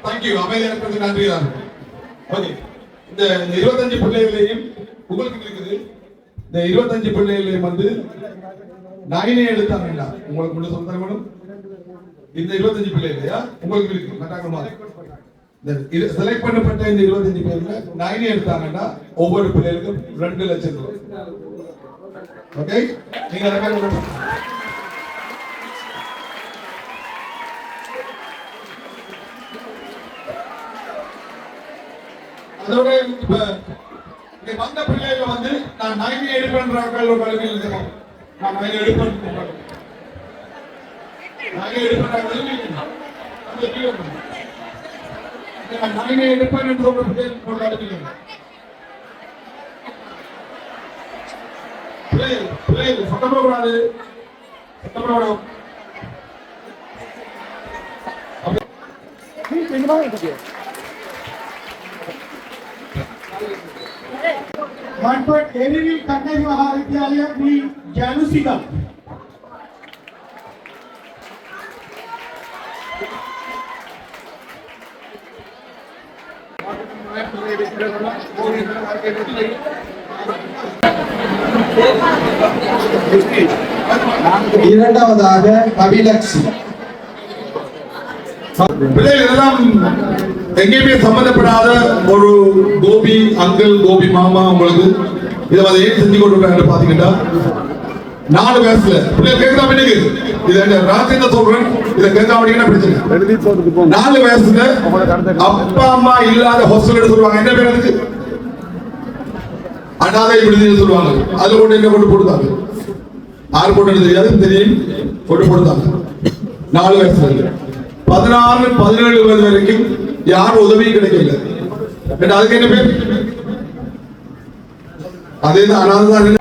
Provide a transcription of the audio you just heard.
Thank you. அமைதியாக நன்றி தான். ஓகே, இந்த 25 பிள்ளைகளையும் உங்களுக்கு இருக்குது. இந்த 25 பிள்ளைகளையும் வந்து 9 எடுத்தாங்கடா. உங்களுக்கு மட்டும் சொல்ல தரணும். இந்த 25 பிள்ளைகளையா உங்களுக்கு இருக்கு கட்டாயமா. இந்த செலக்ட் பண்ணப்பட்ட இந்த 25 பேர்ல 9 எடுத்தாங்கடா. ஒவ்வொரு பிள்ளைகளுக்கும் 2 லட்சம் ரூபாய். ஓகே, நீங்க அதோட இப்ப வந்த பிள்ளைகள் வந்து நான் 9 எடுப்பேன்றார்கள். ஒரு கல்வியில் இருக்கணும். நான் 9 எடுப்பேன் 9 எடுப்பேன் என்று ஒரு பிள்ளைகள் கொண்டாடுவீங்க. பிள்ளைகள் சட்டம் போடக்கூடாது. சட்டம் போடக்கூடாது. Manpur AVV Kannai Mahavidyalaya Sri Janusika. இரண்டாவதாக கவிலக்ஷி. பிள்ளைகள் எல்லாம் எங்கேயுமே சம்பந்தப்படாத ஒரு கோபி அங்கிள், கோபி மாமா உங்களுக்கு இதை வந்து ஏன் செஞ்சு கொண்டு பாத்தீங்கன்னா 4 வயசுல பிள்ளைகள் கேட்கலாம். எனக்கு இதை ராஜேந்திர சொல்றேன். இதை கேட்காம பிரச்சனை. 4 வயசுல அப்பா அம்மா இல்லாத ஹாஸ்டல் சொல்லுவாங்க. என்ன பேர் அதுக்கு? அனாதை விடுதின்னு சொல்லுவாங்க. அதுல கொண்டு என்ன கொண்டு போடுதாங்க. யாரு போட்டு தெரியாது, தெரியும். கொண்டு போடுதாங்க 4 வயசுல. 16, 17 வயது வரைக்கும் யாரும் உதவியும் கிடைக்கல. அதுக்கு என்ன பேர்? அதே தான் அனாதை.